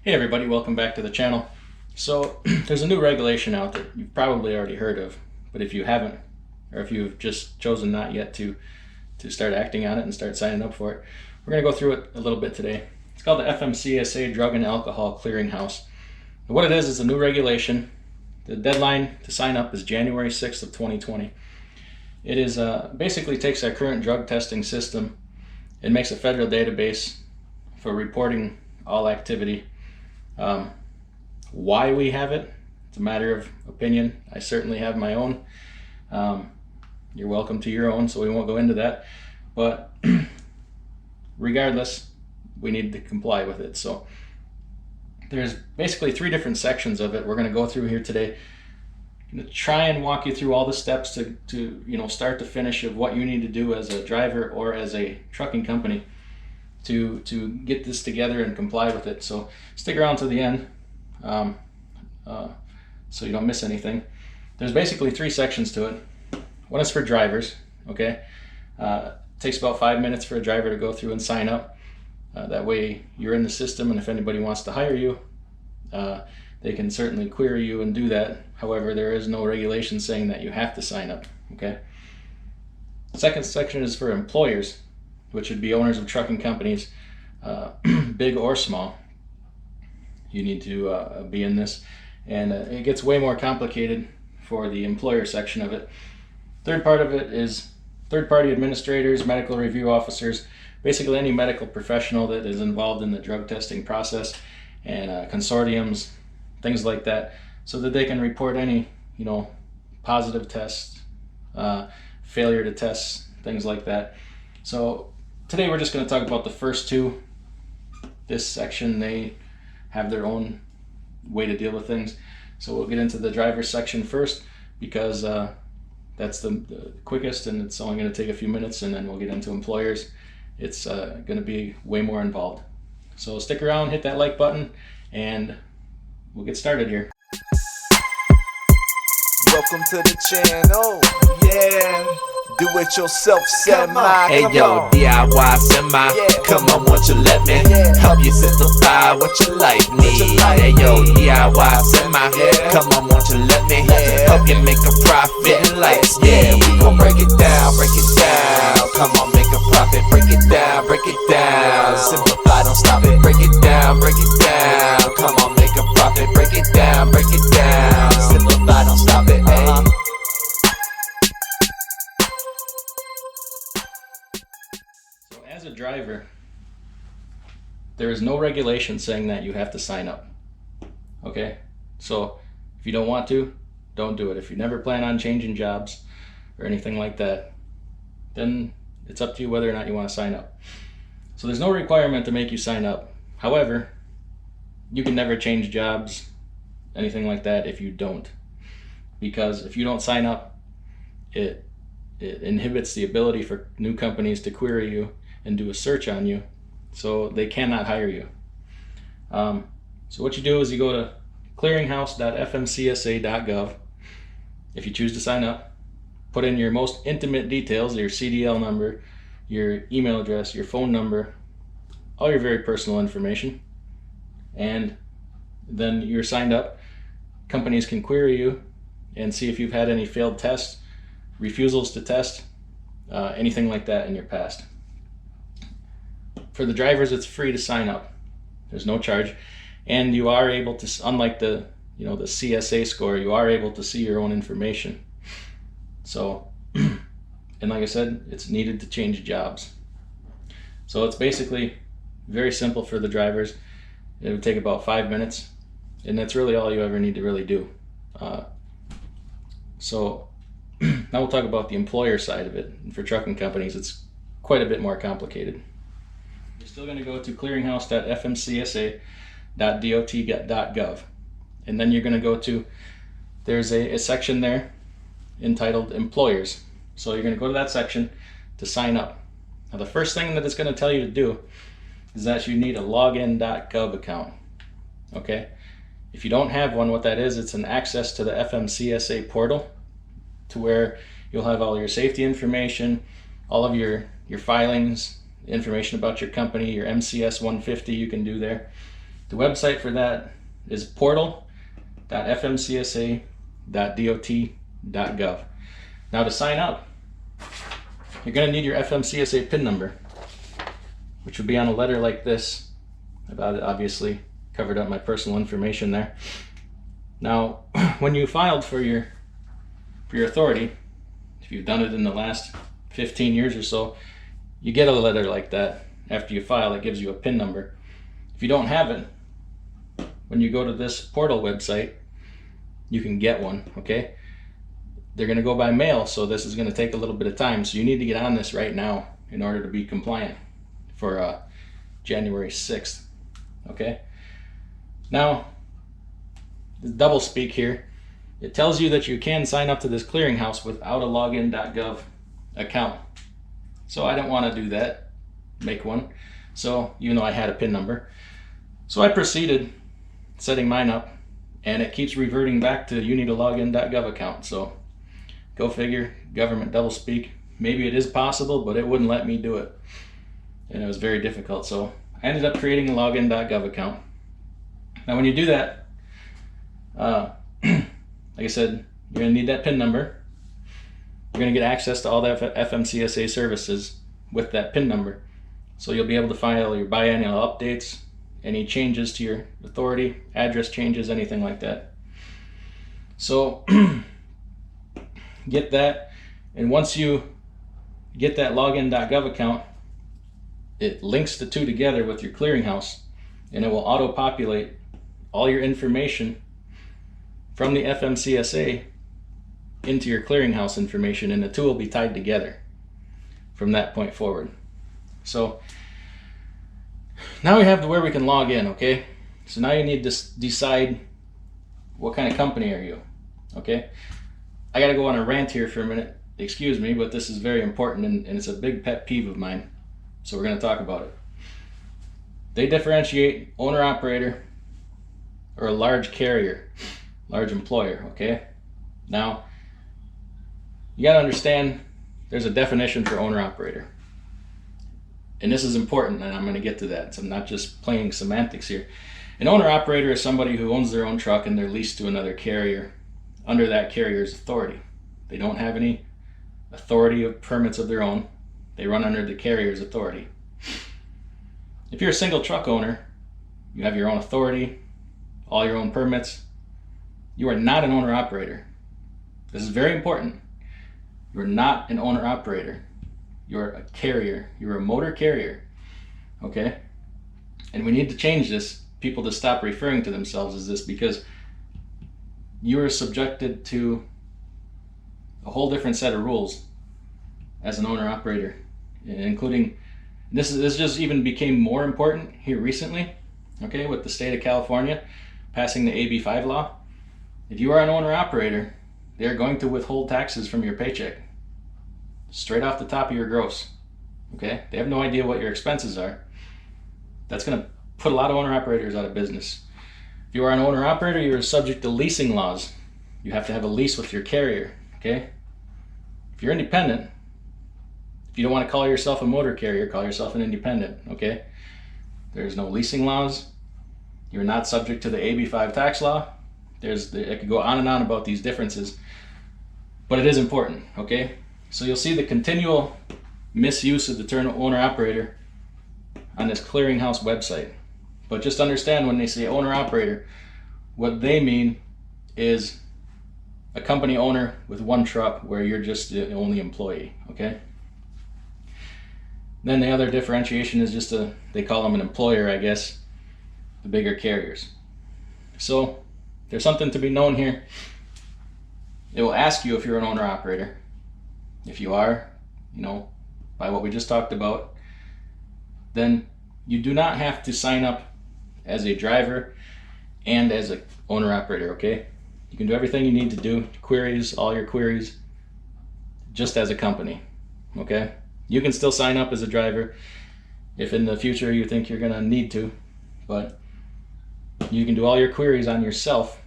Hey everybody, welcome back to the channel. So there's a new regulation out that you've probably already heard of, but if you haven't, or if you've just chosen not yet to start acting on it and start signing up for it, we're going to go through it a little bit today. It's called the Fmcsa Drug and Alcohol Clearinghouse. And what it is a new regulation. The deadline to sign up is January 6th of 2020. It is basically takes our current drug testing system and makes a federal database for reporting all activity. Why we have it, it's a matter of opinion. I certainly have my own. You're welcome to your own, so we won't go into that. But regardless, we need to comply with it. So there's basically 3 different sections of it we're going to go through here today. I'm going to try and walk you through all the steps to start to finish of what you need to do as a driver or as a trucking company to get this together and comply with it. So stick around to the end so you don't miss anything. There's basically 3 sections to it. One is for drivers, okay? It takes about 5 minutes for a driver to go through and sign up. That way you're in the system, and if anybody wants to hire you, they can certainly query you and do that. However, there is no regulation saying that you have to sign up, okay? The second section is for employers, which would be owners of trucking companies, big or small. You need to be in this, and it gets way more complicated for the employer section of it. Third part of it is third-party administrators, medical review officers, basically any medical professional that is involved in the drug testing process, and consortiums, things like that, so that they can report any positive tests, failure to test, things like that. So today we're just going to talk about the first 2. This section, they have their own way to deal with things. So we'll get into the driver's section first, because that's the quickest, and it's only going to take a few minutes, and then we'll get into employers. It's going to be way more involved. So stick around, hit that like button, and we'll get started here. Welcome to the channel, yeah. Do it yourself, semi. Hey yo, DIY semi. Come on, won't you let me help you simplify what your life needs? Hey yo, DIY semi. Come on, won't you let me help you make a profit in life? Yeah, we gon' break it down, break it down. Come on, make a profit, break it down, break it down. Simplify, don't stop it, break it down, break it down. Come on, make a profit, break it down, break it down. Simplify, don't stop it, As a driver, there is no regulation saying that you have to sign up, okay? So if you don't want to, don't do it. If you never plan on changing jobs or anything like that, then it's up to you whether or not you want to sign up. So there's no requirement to make you sign up. However, you can never change jobs, anything like that, if you don't. Because if you don't sign up, it inhibits the ability for new companies to query you and do a search on you, so they cannot hire you. So what you do is you go to clearinghouse.fmcsa.gov. If you choose to sign up, put in your most intimate details, your CDL number, your email address, your phone number, all your very personal information, and then you're signed up. Companies can query you and see if you've had any failed tests, refusals to test, anything like that in your past. For the drivers, it's free to sign up. There's no charge, and you are able to, unlike the the CSA score, you are able to see your own information. So, and like I said, it's needed to change jobs. So it's basically very simple for the drivers. It would take about 5 minutes, and that's really all you ever need to really do. So now we'll talk about the employer side of it. And for trucking companies, it's quite a bit more complicated. You're still going to go to clearinghouse.fmcsa.dot.gov, and then you're going to go to, there's a section there entitled Employers. So you're going to go to that section to sign up. Now the first thing that it's going to tell you to do is that you need a login.gov account. Okay? If you don't have one, what that is, it's an access to the Fmcsa portal, to where you'll have all your safety information, all of your filings, information about your company, your MCS 150 you can do there. The website for that is portal.fmcsa.dot.gov. Now to sign up, you're going to need your FMCSA PIN number, which will be on a letter like this. I've obviously covered up my personal information there. Now, when you filed for your authority, if you've done it in the last 15 years or so, you get a letter like that after you file. It gives you a PIN number. If you don't have it, when you go to this portal website, you can get one, okay? They're going to go by mail, so this is going to take a little bit of time. So you need to get on this right now in order to be compliant for January 6th, okay? Now, the double speak here. It tells you that you can sign up to this clearinghouse without a login.gov account. So I didn't want to do that, make one. So even though I had a PIN number. So I proceeded setting mine up, and it keeps reverting back to you need a login.gov account. So go figure, government double speak. Maybe it is possible, but it wouldn't let me do it. And it was very difficult. So I ended up creating a login.gov account. Now when you do that, like I said, you're going to need that PIN number. You're going to get access to all the FMCSA services with that PIN number. So you'll be able to file your biannual updates, any changes to your authority, address changes, anything like that. So get that, and once you get that login.gov account, it links the two together with your clearinghouse, and it will auto-populate all your information from the FMCSA into your clearinghouse information, and the two will be tied together from that point forward. So now we have to where we can log in, okay? So now you need to decide what kind of company are you, okay? I gotta go on a rant here for a minute. Excuse me, but this is very important, and it's a big pet peeve of mine. So we're gonna talk about it. They differentiate owner-operator or a large carrier, large employer, okay? Now, you gotta understand there's a definition for owner-operator. And this is important, and I'm going to get to that. So I'm not just playing semantics here. An owner-operator is somebody who owns their own truck and they're leased to another carrier under that carrier's authority. They don't have any authority of permits of their own. They run under the carrier's authority. If you're a single truck owner, you have your own authority, all your own permits. You are not an owner-operator. This is very important. You are not an owner-operator. You're a carrier. You're a motor carrier, okay? And we need to change this, people to stop referring to themselves as this, because you are subjected to a whole different set of rules as an owner-operator, including, this just even became more important here recently, okay, with the state of California passing the AB5 law. If you are an owner-operator, they're going to withhold taxes from your paycheck, straight off the top of your gross, okay? They have no idea what your expenses are. That's going to put a lot of owner-operators out of business. If you are an owner-operator, you're subject to leasing laws. You have to have a lease with your carrier, okay? If you're independent, if you don't want to call yourself a motor carrier, call yourself an independent, okay? There's no leasing laws. You're not subject to the AB5 tax law. I could go on and on about these differences, but it is important, okay? So you'll see the continual misuse of the term owner-operator on this clearinghouse website. But just understand, when they say owner-operator, what they mean is a company owner with one truck where you're just the only employee, okay? Then the other differentiation is just they call them an employer, I guess, the bigger carriers. So there's something to be known here. It will ask you if you're an owner-operator. If you are, by what we just talked about, then you do not have to sign up as a driver and as an owner-operator, okay? You can do everything you need to do, queries, all your queries, just as a company, okay? You can still sign up as a driver if in the future you think you're gonna need to, but you can do all your queries on yourself,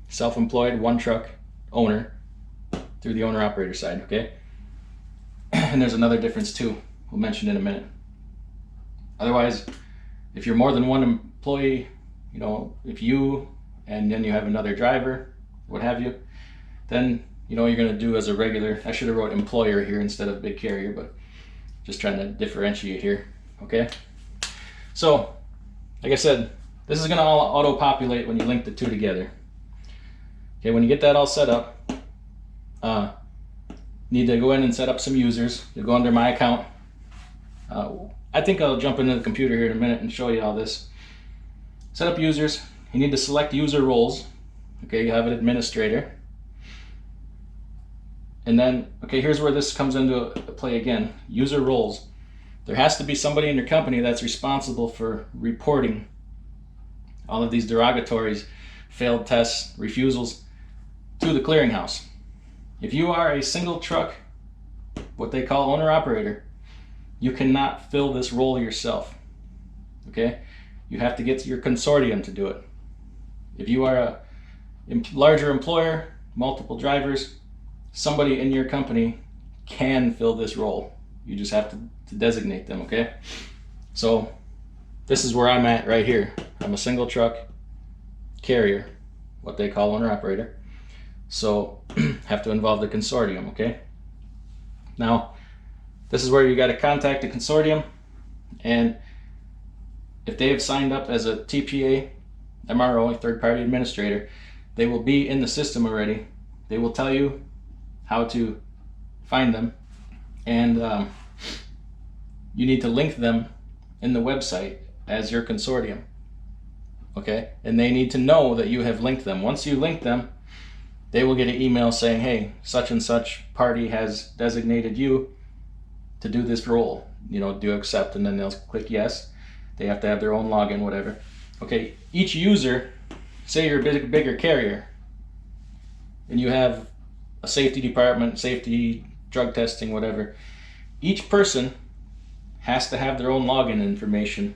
self-employed, one truck owner, through the owner-operator side, okay? And there's another difference too, we'll mention in a minute. Otherwise, if you're more than one employee you know, if you and then you have another driver, what have you, then you know you're going to do as a regular. I should have wrote employer here instead of big carrier, but just trying to differentiate here. Okay, so like I said, this is going to all auto-populate when you link the two together. Okay, when you get that all set up, need to go in and set up some users. You'll go under my account. I think I'll jump into the computer here in a minute and show you all this. Set up users. You need to select user roles. Okay, you have an administrator. And then, okay, here's where this comes into play again. User roles. There has to be somebody in your company that's responsible for reporting all of these derogatories, failed tests, refusals to the clearinghouse. If you are a single truck, what they call owner-operator, you cannot fill this role yourself. Okay? You have to get to your consortium to do it. If you are a larger employer, multiple drivers, somebody in your company can fill this role. You just have to designate them, okay? So this is where I'm at right here. I'm a single truck carrier, what they call owner-operator. So have to involve the consortium, okay? Now, this is where you got to contact the consortium, and if they have signed up as a TPA, MRO, a third-party administrator, they will be in the system already. They will tell you how to find them, and you need to link them in the website as your consortium, okay? And they need to know that you have linked them. Once you link them, they will get an email saying, hey, such and such party has designated you to do this role. You know, do accept, and then they'll click yes. They have to have their own login, whatever. Okay, each user, say you're a bigger carrier, and you have a safety department, safety, drug testing, whatever. Each person has to have their own login information.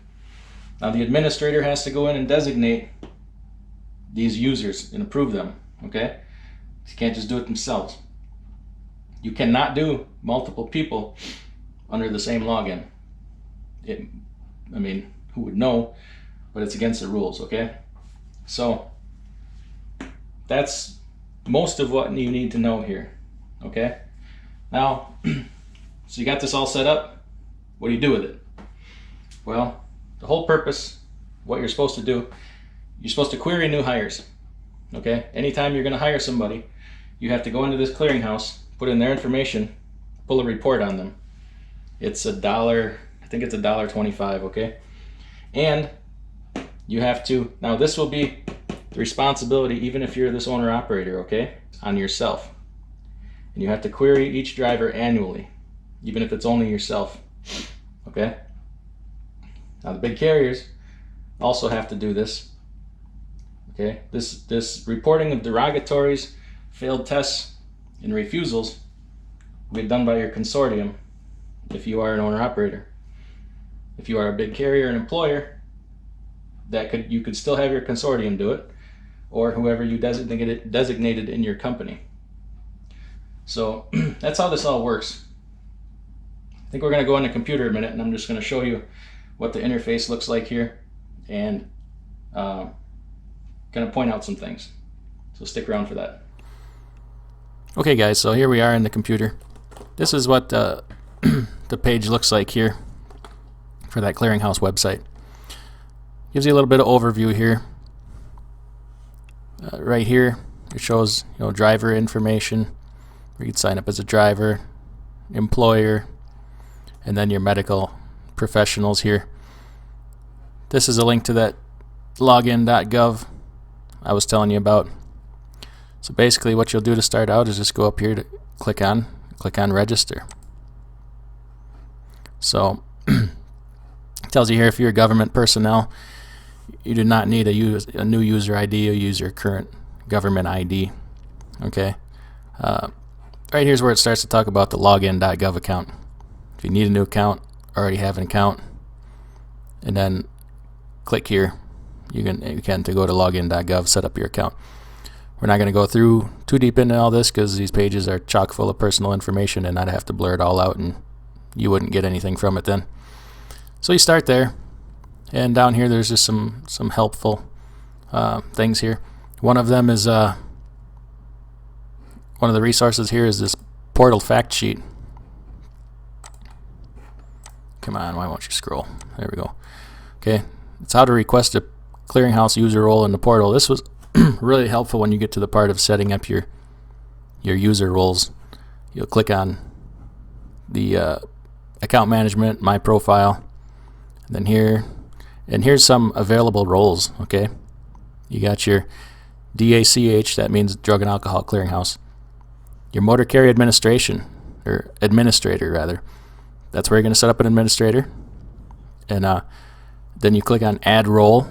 Now the administrator has to go in and designate these users and approve them, okay? You can't just do it themselves. You cannot do multiple people under the same login. I mean, who would know? But it's against the rules, okay? So that's most of what you need to know here, okay? Now, so you got this all set up. What do you do with it? Well, the whole purpose, what you're supposed to do, you're supposed to query new hires, okay? Anytime you're going to hire somebody, you have to go into this clearinghouse, put in their information, pull a report on them. It's $1, I think it's $1.25, okay? And you have to, now this will be the responsibility, even if you're this owner operator, okay, on yourself. And you have to query each driver annually, even if it's only yourself, okay? Now the big carriers also have to do this, okay? This reporting of derogatories, failed tests, and refusals will be done by your consortium if you are an owner operator. If you are a big carrier and employer, you could still have your consortium do it, or whoever you designated in your company. So that's how this all works. I think we're going to go on the computer a minute, and I'm just going to show you what the interface looks like here, and going to point out some things. So stick around for that. Okay guys, so here we are in the computer. This is what the page looks like here for that Clearinghouse website. Gives you a little bit of overview here. Right here, it shows, you know, driver information, where you can sign up as a driver, employer, and then your medical professionals here. This is a link to that login.gov I was telling you about. So basically what you'll do to start out is just go up here to click on register. So it tells you here, if you're government personnel, you do not need a new user ID. You use your current government ID. Okay. Right here's where it starts to talk about the login.gov account. If you need a new account, already have an account, and then click here. You can to go to login.gov, set up your account. We're not going to go through too deep into all this because these pages are chock full of personal information, and I'd have to blur it all out, and you wouldn't get anything from it then. So you start there, and down here there's just some helpful things here. One of them is one of the resources here is this portal fact sheet. Come on, why won't you scroll? There we go. Okay, it's how to request a Clearinghouse user role in the portal. This was really helpful when you get to the part of setting up your user roles. You'll click on the account management, my profile, and then here, and here's some available roles. Okay, you got your DACH, that means Drug and Alcohol Clearinghouse. Your motor carrier administration, or administrator rather, that's where you're going to set up an administrator. And then you click on add role.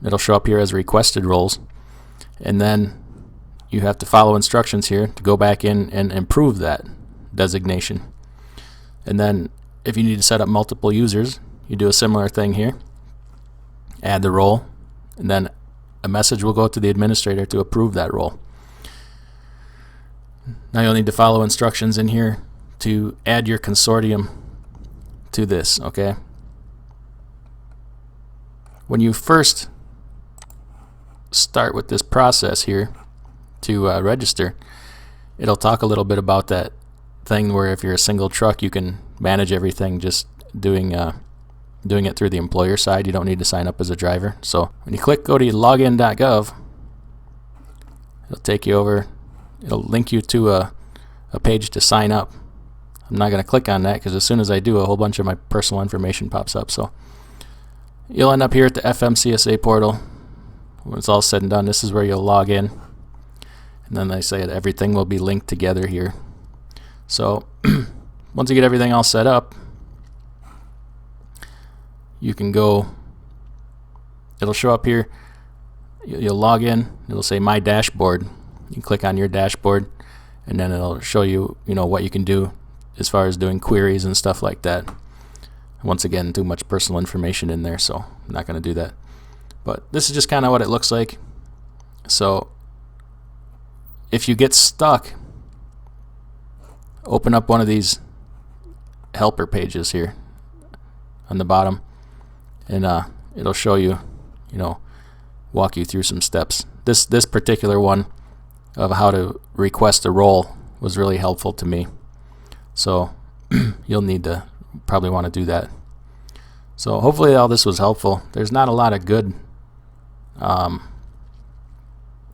It'll show up here as requested roles, and then you have to follow instructions here to go back in and improve that designation. And then if you need to set up multiple users, you do a similar thing here, add the role, and then a message will go to the administrator to approve that role. Now you'll need to follow instructions in here to add your consortium to this. Okay, when you first start with this process here to register, it'll talk a little bit about that thing where if you're a single truck, you can manage everything just doing it through the employer side. You don't need to sign up as a driver. So when you click go to login.gov, it'll take you over, it'll link you to a page to sign up. I'm not going to click on that because as soon as I do, a whole bunch of my personal information pops up. So you'll end up here at the Fmcsa portal. When it's all said and done, this is where you'll log in, and then they say that everything will be linked together here. So once you get everything all set up, you can go, it'll show up here, you'll log in, it'll say my dashboard. You can click on your dashboard, and then it'll show you, what you can do as far as doing queries and stuff like that. Once again, too much personal information in there, so I'm not going to do that. But this is just kind of what it looks like. So if you get stuck, open up one of these helper pages here on the bottom, and it'll show you, walk you through some steps. This particular one of how to request a role was really helpful to me. So you'll need to probably want to do that. So hopefully all this was helpful. There's not a lot of good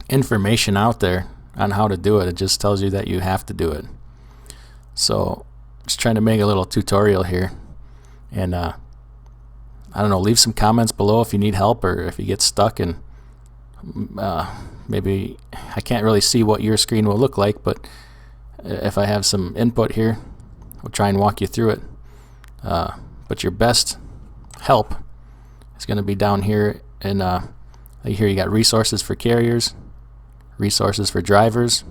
information out there on how to do it. It just tells you that you have to do it. So just trying to make a little tutorial here, and I don't know, leave some comments below if you need help or if you get stuck, and maybe I can't really see what your screen will look like, but if I have some input here, we'll try and walk you through it. But your best help is going to be down here, and here you got resources for carriers, resources for drivers,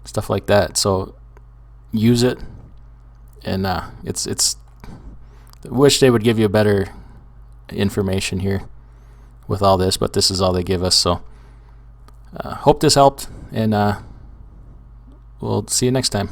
stuff like that. So use it, and it's I wish they would give you better information here with all this, but this is all they give us. So hope this helped, and we'll see you next time.